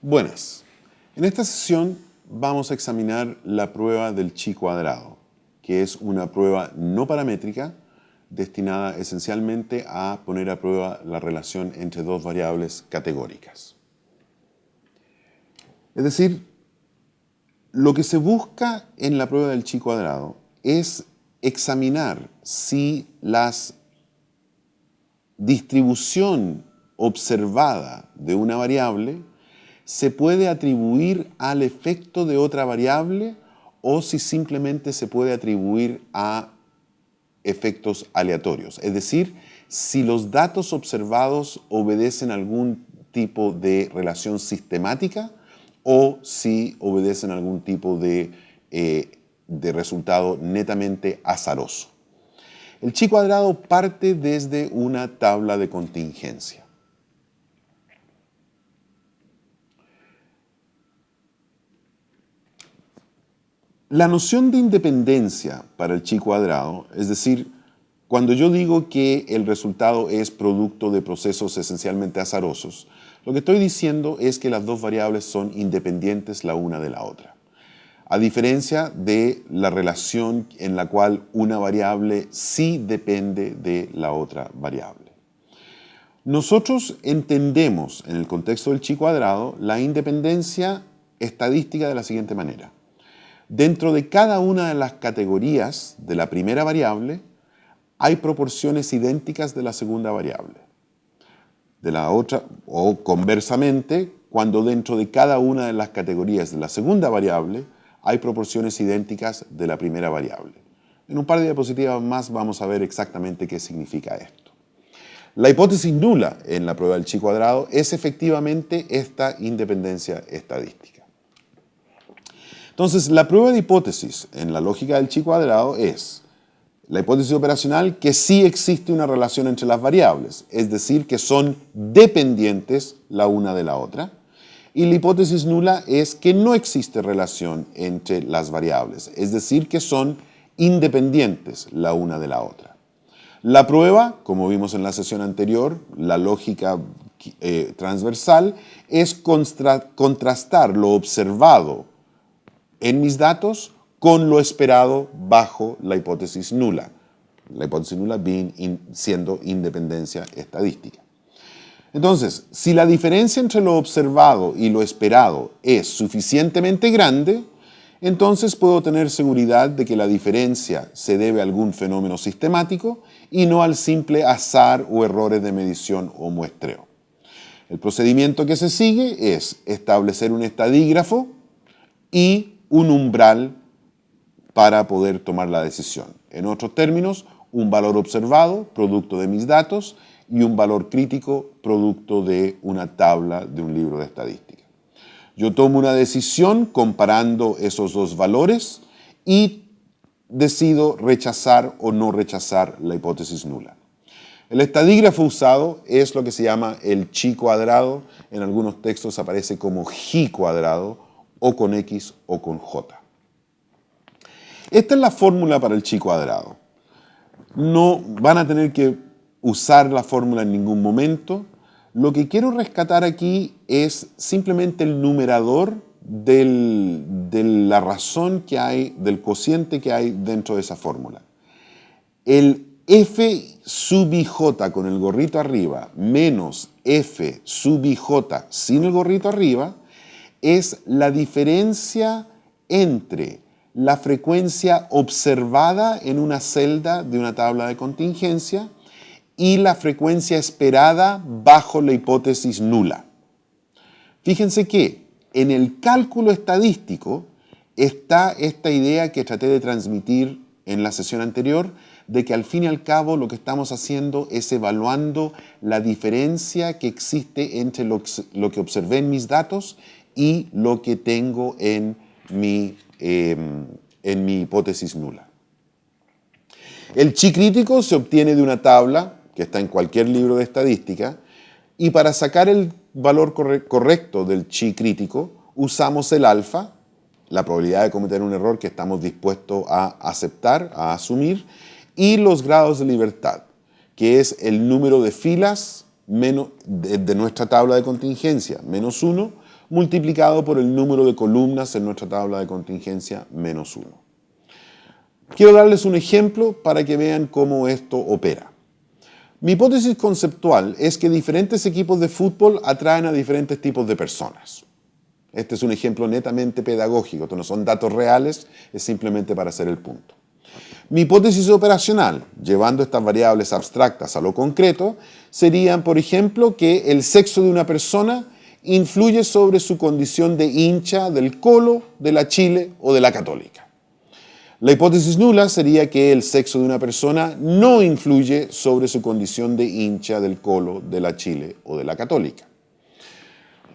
Buenas. En esta sesión vamos a examinar la prueba del chi cuadrado, que es una prueba no paramétrica destinada esencialmente a poner a prueba la relación entre dos variables categóricas. Es decir, lo que se busca en la prueba del chi cuadrado es examinar si la distribución observada de una variable se puede atribuir al efecto de otra variable o si simplemente se puede atribuir a efectos aleatorios. Es decir, si los datos observados obedecen a algún tipo de relación sistemática o si obedecen a algún tipo de resultado netamente azaroso. El chi cuadrado parte desde una tabla de contingencia. La noción de independencia para el chi cuadrado, es decir, cuando yo digo que el resultado es producto de procesos esencialmente azarosos, lo que estoy diciendo es que las dos variables son independientes la una de la otra. A diferencia de la relación en la cual una variable sí depende de la otra variable. Nosotros entendemos en el contexto del chi cuadrado la independencia estadística de la siguiente manera. Dentro de cada una de las categorías de la primera variable hay proporciones idénticas de la segunda variable. De la otra, o conversamente, cuando dentro de cada una de las categorías de la segunda variable hay proporciones idénticas de la primera variable. En un par de diapositivas más vamos a ver exactamente qué significa esto. La hipótesis nula en la prueba del chi cuadrado es efectivamente esta independencia estadística. Entonces, la prueba de hipótesis en la lógica del chi cuadrado es la hipótesis operacional que sí existe una relación entre las variables, es decir, que son dependientes la una de la otra. Y la hipótesis nula es que no existe relación entre las variables, es decir, que son independientes la una de la otra. La prueba, como vimos en la sesión anterior, la lógica transversal, es contrastar lo observado en mis datos con lo esperado bajo la hipótesis nula. La hipótesis nula siendo independencia estadística. Entonces, si la diferencia entre lo observado y lo esperado es suficientemente grande, entonces puedo tener seguridad de que la diferencia se debe a algún fenómeno sistemático y no al simple azar o errores de medición o muestreo. El procedimiento que se sigue es establecer un estadígrafo y un umbral para poder tomar la decisión. En otros términos, un valor observado, producto de mis datos, y un valor crítico, producto de una tabla de un libro de estadística. Yo tomo una decisión comparando esos dos valores y decido rechazar o no rechazar la hipótesis nula. El estadígrafo usado es lo que se llama el chi cuadrado. En algunos textos aparece como ji cuadrado, o con X o con J. Esta es la fórmula para el chi cuadrado. No van a tener que usar la fórmula en ningún momento. Lo que quiero rescatar aquí es simplemente el numerador de la razón que hay, del cociente que hay dentro de esa fórmula. El f sub ij con el gorrito arriba menos f sub ij sin el gorrito arriba es la diferencia entre la frecuencia observada en una celda de una tabla de contingencia y la frecuencia esperada bajo la hipótesis nula. Fíjense que en el cálculo estadístico está esta idea que traté de transmitir en la sesión anterior, de que al fin y al cabo lo que estamos haciendo es evaluando la diferencia que existe entre lo que observé en mis datos y lo que tengo en mi hipótesis nula. El chi crítico se obtiene de una tabla que está en cualquier libro de estadística y para sacar el valor correcto del chi crítico usamos el alfa, la probabilidad de cometer un error que estamos dispuestos a aceptar, a asumir, y los grados de libertad, que es el número de filas de nuestra tabla de contingencia, menos 1, multiplicado por el número de columnas en nuestra tabla de contingencia -1. Quiero darles un ejemplo para que vean cómo esto opera. Mi hipótesis conceptual es que diferentes equipos de fútbol atraen a diferentes tipos de personas. Este es un ejemplo netamente pedagógico, esto no son datos reales, es simplemente para hacer el punto. Mi hipótesis operacional, llevando estas variables abstractas a lo concreto, serían, por ejemplo, que el sexo de una persona influye sobre su condición de hincha del Colo, de la Chile o de la Católica. La hipótesis nula sería que el sexo de una persona no influye sobre su condición de hincha del Colo, de la Chile o de la Católica.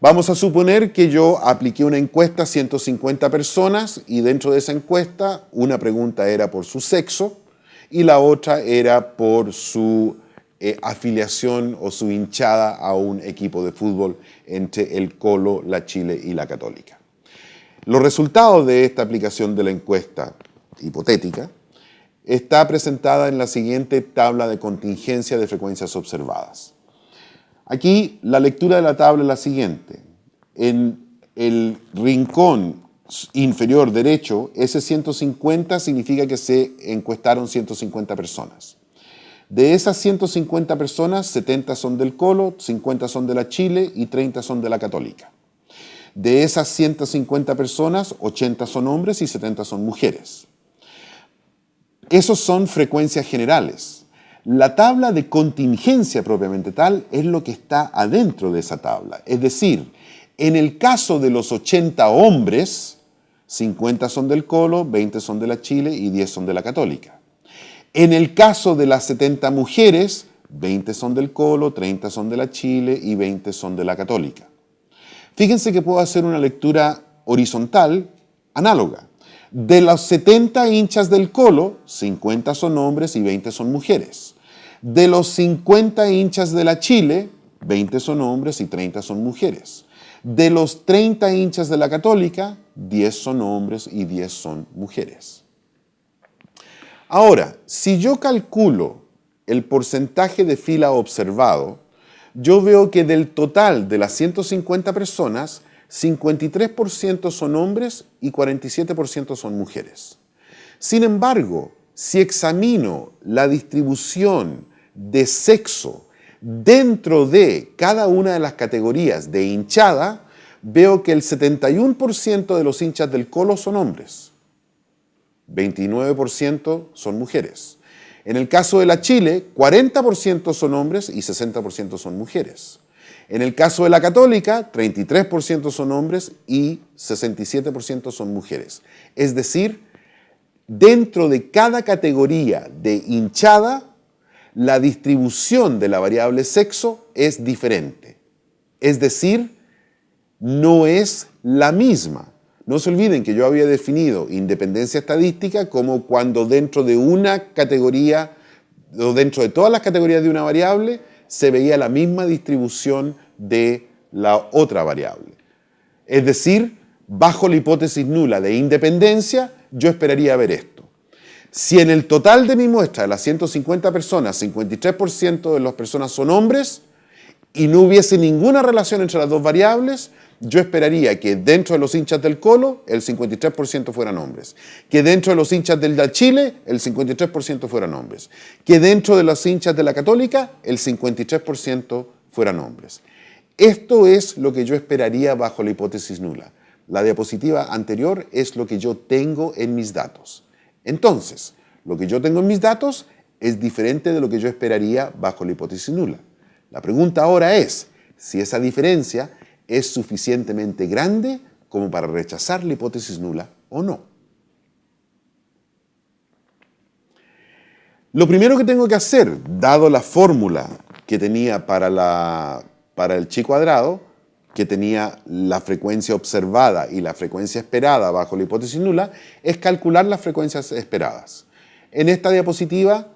Vamos a suponer que yo apliqué una encuesta a 150 personas y dentro de esa encuesta una pregunta era por su sexo y la otra era por su afiliación o su hinchada a un equipo de fútbol entre el Colo, la Chile y la Católica. Los resultados de esta aplicación de la encuesta hipotética está presentada en la siguiente tabla de contingencia de frecuencias observadas. Aquí la lectura de la tabla es la siguiente. En el rincón inferior derecho, ese 150 significa que se encuestaron 150 personas. De esas 150 personas, 70 son del Colo, 50 son de la Chile y 30 son de la Católica. De esas 150 personas, 80 son hombres y 70 son mujeres. Esos son frecuencias generales. La tabla de contingencia propiamente tal es lo que está adentro de esa tabla. Es decir, en el caso de los 80 hombres, 50 son del Colo, 20 son de la Chile y 10 son de la Católica. En el caso de las 70 mujeres, 20 son del Colo, 30 son de la Chile y 20 son de la Católica. Fíjense que puedo hacer una lectura horizontal análoga. De los 70 hinchas del Colo, 50 son hombres y 20 son mujeres. De los 50 hinchas de la Chile, 20 son hombres y 30 son mujeres. De los 30 hinchas de la Católica, 10 son hombres y 10 son mujeres. Ahora, si yo calculo el porcentaje de fila observado, yo veo que del total de las 150 personas, 53% son hombres y 47% son mujeres. Sin embargo, si examino la distribución de sexo dentro de cada una de las categorías de hinchada, veo que el 71% de los hinchas del Colo son hombres, 29% son mujeres. En el caso de la Chile, 40% son hombres y 60% son mujeres. En el caso de la Católica, 33% son hombres y 67% son mujeres. Es decir, dentro de cada categoría de hinchada, la distribución de la variable sexo es diferente. Es decir, no es la misma. No se olviden que yo había definido independencia estadística como cuando dentro de una categoría o dentro de todas las categorías de una variable se veía la misma distribución de la otra variable. Es decir, bajo la hipótesis nula de independencia, yo esperaría ver esto. Si en el total de mi muestra, de las 150 personas, 53% de las personas son hombres y no hubiese ninguna relación entre las dos variables, yo esperaría que dentro de los hinchas del Colo, el 53% fueran hombres. Que dentro de los hinchas del la Chile, el 53% fueran hombres. Que dentro de los hinchas de la Católica, el 53% fueran hombres. Esto es lo que yo esperaría bajo la hipótesis nula. La diapositiva anterior es lo que yo tengo en mis datos. Entonces, lo que yo tengo en mis datos es diferente de lo que yo esperaría bajo la hipótesis nula. La pregunta ahora es si esa diferencia es suficientemente grande como para rechazar la hipótesis nula o no. Lo primero que tengo que hacer, dado la fórmula que tenía para el chi cuadrado, que tenía la frecuencia observada y la frecuencia esperada bajo la hipótesis nula, es calcular las frecuencias esperadas. En esta diapositiva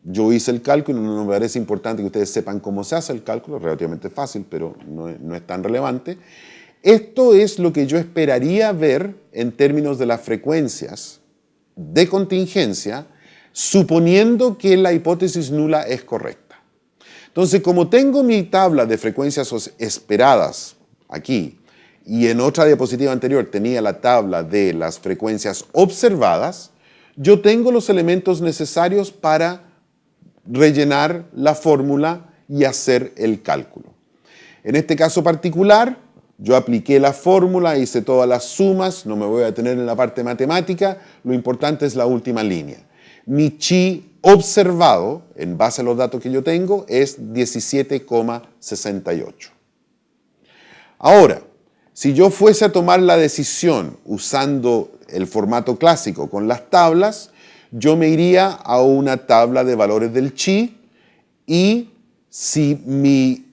yo hice el cálculo, no me parece importante que ustedes sepan cómo se hace el cálculo, es relativamente fácil, pero no es tan relevante. Esto es lo que yo esperaría ver en términos de las frecuencias de contingencia, suponiendo que la hipótesis nula es correcta. Entonces, como tengo mi tabla de frecuencias esperadas aquí, y en otra diapositiva anterior tenía la tabla de las frecuencias observadas, yo tengo los elementos necesarios para rellenar la fórmula y hacer el cálculo. En este caso particular, yo apliqué la fórmula, hice todas las sumas, no me voy a detener en la parte matemática, lo importante es la última línea. Mi chi observado, en base a los datos que yo tengo, es 17,68. Ahora, si yo fuese a tomar la decisión usando el formato clásico con las tablas, yo me iría a una tabla de valores del chi y si mi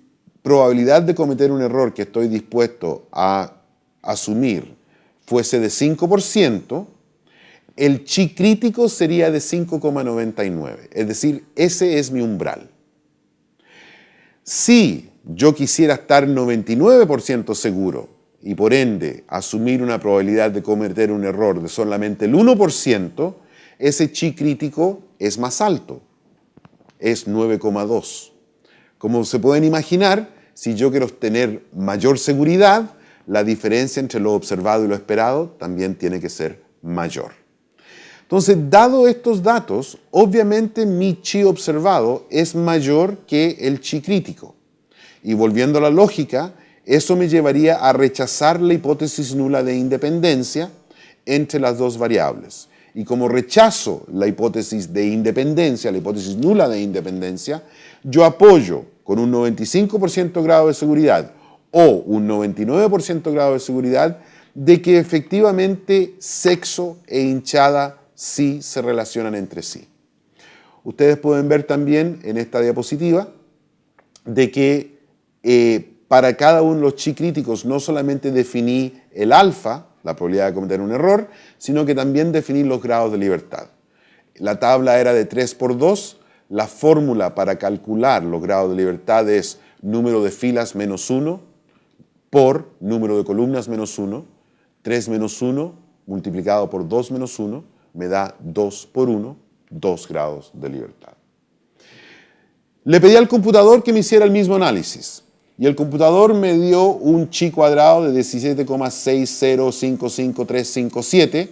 probabilidad de cometer un error que estoy dispuesto a asumir fuese de 5%, el chi crítico sería de 5,99. Es decir, ese es mi umbral. Si yo quisiera estar 99% seguro y por ende asumir una probabilidad de cometer un error de solamente el 1%, ese chi crítico es más alto, es 9,2. Como se pueden imaginar, si yo quiero tener mayor seguridad, la diferencia entre lo observado y lo esperado también tiene que ser mayor. Entonces, dado estos datos, obviamente mi chi observado es mayor que el chi crítico. Y volviendo a la lógica, eso me llevaría a rechazar la hipótesis nula de independencia entre las dos variables. Y como rechazo la hipótesis de independencia, la hipótesis nula de independencia, yo apoyo con un 95% grado de seguridad o un 99% grado de seguridad de que efectivamente sexo e hinchada sí se relacionan entre sí. Ustedes pueden ver también en esta diapositiva de que para cada uno de los chi críticos no solamente definí el alfa, la probabilidad de cometer un error, sino que también definí los grados de libertad. La tabla era de 3 por 2, la fórmula para calcular los grados de libertad es número de filas menos 1 por número de columnas menos 1, 3 menos 1 multiplicado por 2 menos 1 me da 2 por 1, 2 grados de libertad. Le pedí al computador que me hiciera el mismo análisis y el computador me dio un chi cuadrado de 17,6055357.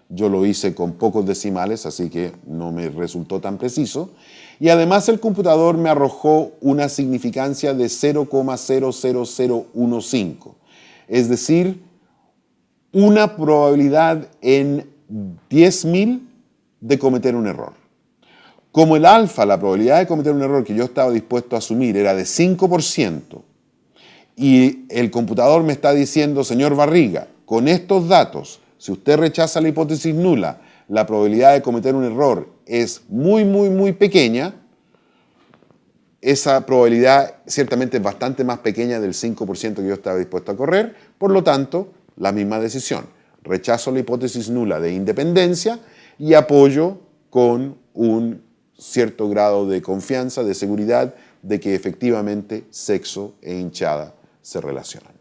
Yo lo hice con pocos decimales, así que no me resultó tan preciso. Y además el computador me arrojó una significancia de 0,00015. Es decir, una probabilidad en 10.000 de cometer un error. Como el alfa, la probabilidad de cometer un error que yo estaba dispuesto a asumir era de 5%, y el computador me está diciendo, señor Barriga, con estos datos, si usted rechaza la hipótesis nula, la probabilidad de cometer un error es muy, muy, muy pequeña, esa probabilidad ciertamente es bastante más pequeña del 5% que yo estaba dispuesto a correr, por lo tanto, la misma decisión. Rechazo la hipótesis nula de independencia y apoyo con un cierto grado de confianza, de seguridad, de que efectivamente sexo e hinchada se relacionan.